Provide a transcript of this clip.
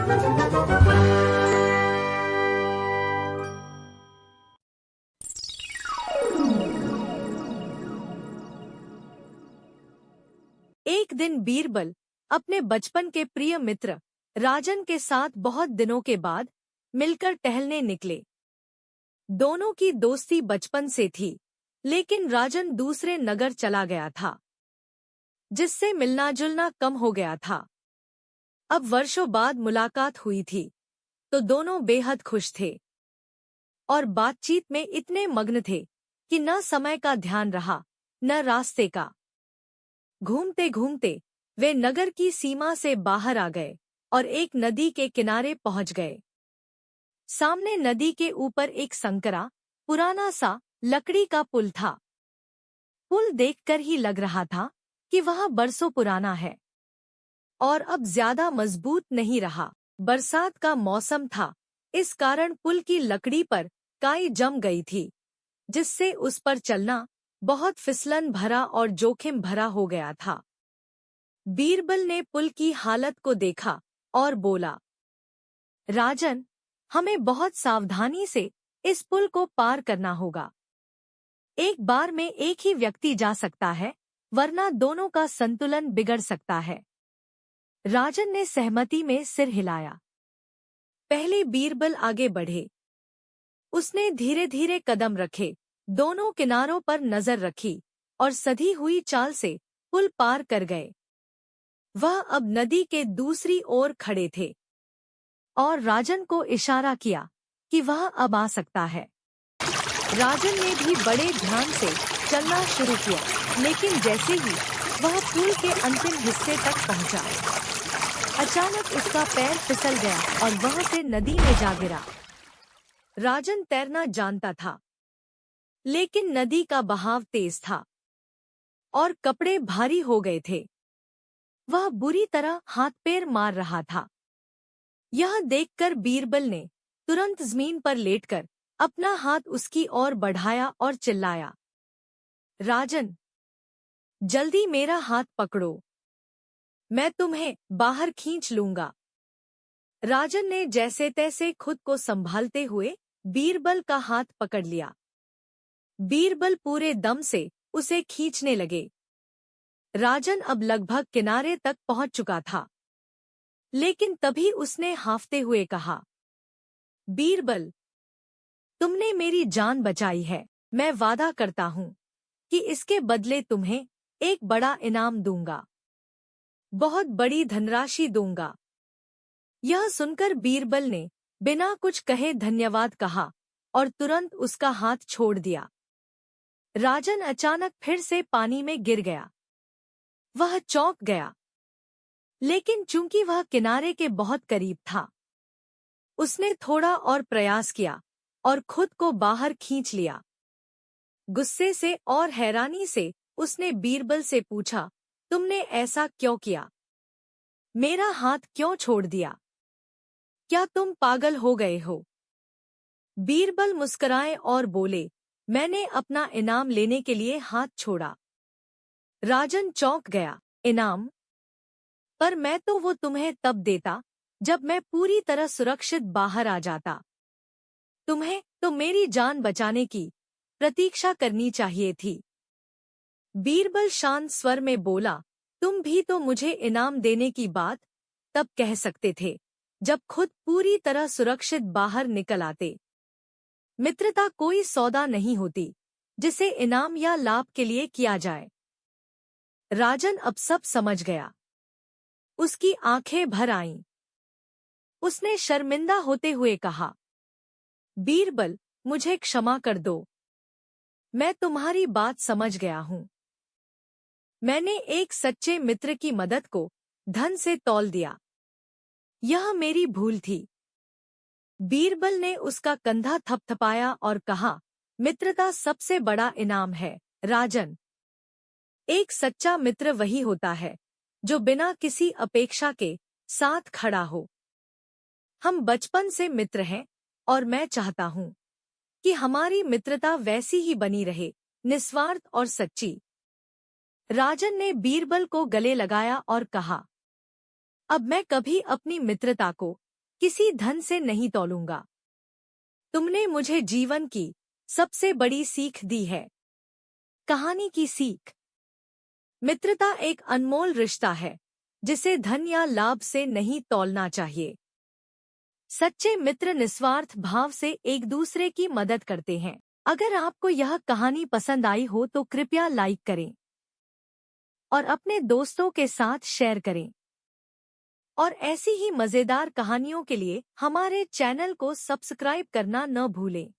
एक दिन बीरबल अपने बचपन के प्रिय मित्र राजन के साथ बहुत दिनों के बाद मिलकर टहलने निकले। दोनों की दोस्ती बचपन से थी, लेकिन राजन दूसरे नगर चला गया था, जिससे मिलना जुलना कम हो गया था। अब वर्षों बाद मुलाकात हुई थी, तो दोनों बेहद खुश थे और बातचीत में इतने मग्न थे कि न समय का ध्यान रहा, न रास्ते का। घूमते घूमते वे नगर की सीमा से बाहर आ गए और एक नदी के किनारे पहुंच गए। सामने नदी के ऊपर एक संकरा, पुराना सा लकड़ी का पुल था। पुल देखकर ही लग रहा था कि वह बरसों पुराना है और अब ज्यादा मजबूत नहीं रहा। बरसात का मौसम था, इस कारण पुल की लकड़ी पर काई जम गई थी, जिससे उस पर चलना बहुत फिसलन भरा और जोखिम भरा हो गया था। बीरबल ने पुल की हालत को देखा और बोला, राजन, हमें बहुत सावधानी से इस पुल को पार करना होगा। एक बार में एक ही व्यक्ति जा सकता है, वरना दोनों का संतुलन बिगड़ सकता है। राजन ने सहमति में सिर हिलाया। पहले बीरबल आगे बढ़े। उसने धीरे धीरे कदम रखे, दोनों किनारों पर नजर रखी और सधी हुई चाल से पुल पार कर गए। वह अब नदी के दूसरी ओर खड़े थे और राजन को इशारा किया कि वह अब आ सकता है। राजन ने भी बड़े ध्यान से चलना शुरू किया, लेकिन जैसे ही वह पुल के अंतिम हिस्से तक पहुंचा, अचानक उसका पैर फिसल गया और वह से नदी में जा गिरा। राजन तैरना जानता था, लेकिन नदी का बहाव तेज था और कपड़े भारी हो गए थे। वह बुरी तरह हाथ पैर मार रहा था। यह देखकर बीरबल ने तुरंत जमीन पर लेटकर अपना हाथ उसकी ओर बढ़ाया और चिल्लाया, राजन, जल्दी मेरा हाथ पकड़ो, मैं तुम्हें बाहर खींच लूंगा। राजन ने जैसे तैसे खुद को संभालते हुए बीरबल का हाथ पकड़ लिया। बीरबल पूरे दम से उसे खींचने लगे। राजन अब लगभग किनारे तक पहुंच चुका था, लेकिन तभी उसने हांफते हुए कहा, बीरबल, तुमने मेरी जान बचाई है। मैं वादा करता हूं कि इसके बदले तुम्हें एक बड़ा इनाम दूंगा, बहुत बड़ी धनराशि दूंगा। यह सुनकर बीरबल ने बिना कुछ कहे धन्यवाद कहा और तुरंत उसका हाथ छोड़ दिया। राजन अचानक फिर से पानी में गिर गया। वह चौंक गया, लेकिन चूंकि वह किनारे के बहुत करीब था, उसने थोड़ा और प्रयास किया और खुद को बाहर खींच लिया। गुस्से से और हैरानी से उसने बीरबल से पूछा, तुमने ऐसा क्यों किया? मेरा हाथ क्यों छोड़ दिया? क्या तुम पागल हो गए हो? बीरबल मुस्कुराए और बोले, मैंने अपना इनाम लेने के लिए हाथ छोड़ा। राजन चौंक गया, इनाम? पर मैं तो वो तुम्हें तब देता जब मैं पूरी तरह सुरक्षित बाहर आ जाता। तुम्हें तो मेरी जान बचाने की प्रतीक्षा करनी चाहिए थी। बीरबल शांत स्वर में बोला, तुम भी तो मुझे इनाम देने की बात तब कह सकते थे जब खुद पूरी तरह सुरक्षित बाहर निकल आते। मित्रता कोई सौदा नहीं होती जिसे इनाम या लाभ के लिए किया जाए। राजन अब सब समझ गया। उसकी आंखें भर आईं। उसने शर्मिंदा होते हुए कहा, बीरबल, मुझे क्षमा कर दो। मैं तुम्हारी बात समझ गया हूँ। मैंने एक सच्चे मित्र की मदद को धन से तौल दिया। यह मेरी भूल थी। बीरबल ने उसका कंधा थपथपाया और कहा, मित्रता सबसे बड़ा इनाम है, राजन। एक सच्चा मित्र वही होता है जो बिना किसी अपेक्षा के साथ खड़ा हो। हम बचपन से मित्र हैं और मैं चाहता हूँ कि हमारी मित्रता वैसी ही बनी रहे, निस्वार्थ और सच्ची। राजन ने बीरबल को गले लगाया और कहा, अब मैं कभी अपनी मित्रता को किसी धन से नहीं तौलूंगा। तुमने मुझे जीवन की सबसे बड़ी सीख दी है। कहानी की सीख। मित्रता एक अनमोल रिश्ता है जिसे धन या लाभ से नहीं तौलना चाहिए। सच्चे मित्र निस्वार्थ भाव से एक दूसरे की मदद करते हैं। अगर आपको यह कहानी पसंद आई हो तो कृपया लाइक करें और अपने दोस्तों के साथ शेयर करें। और ऐसी ही मजेदार कहानियों के लिए हमारे चैनल को सब्सक्राइब करना न भूलें।